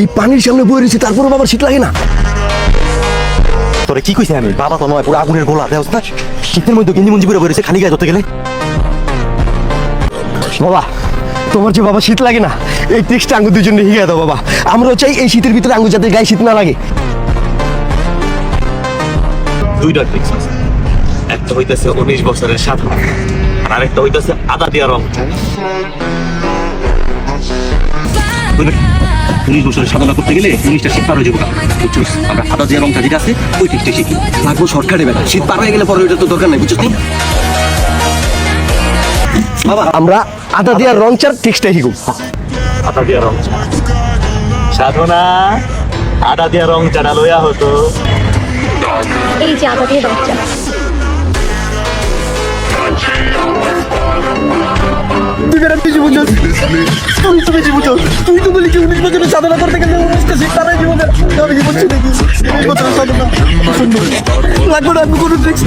এই পানির সামনে বয়ে রয়েছে, তারপরে বাবার শীত লাগে না? তোরে কি কইছি আমি? বাবা তো নয়, পুরো আগুনের গোলা দেওয়া না। শীতের মধ্যে গেঞ্জি মঞ্জি করে বেরোছে খালি গায়ে ধরতে গেলে। বাবা, তোমার যে বাবা শীত লাগে না, এই ট্রিক্সটা আঙ্গুর দুজন শিখিয়ে দাও বাবা। আমরাও চাই এই শীতের ভিতরে আঙ্গুর যাতে গায়ে শীত না লাগে। দুইটা ট্রিক্স আছে, একটা হইতেছে 19 বছরের সাধনা, আর আরেকটা হইতেছে আদা দিয়া রং। 19 বছরের সাধনা করতে গেলে 19টা শীত পার হয়ে যাবো। বুঝছিস, আমরা আদা দিয়া রংটা যেটা আছে ওই ট্রিক্সটা শিখি। লাগবো শর্টকাটে বেলা, শীত পার হয়ে গেলে পরে ওইটা তো দরকার নাই, বুঝছিস নি? বাবা, আমরা আদা দিয়া রং চার ট্রিক্সটা শিখুন। আদা দিয়া রং সাধনা, আদা দিয়া রং চাটা লইয়া হতো। এই যে আদা দিয়ে রং চা। তুই বেড়া বেশি বুঝো, তুই তো বেশি বুঝো। তুই তো বলি কি 19 বছরের সাধনা করতে গেলে 19টা শীত পার হয়ে যাবে। আমি কি বলছি দেখি 19 বছরের সাধনা লাগবে না, আমি কোনো ট্রিক্স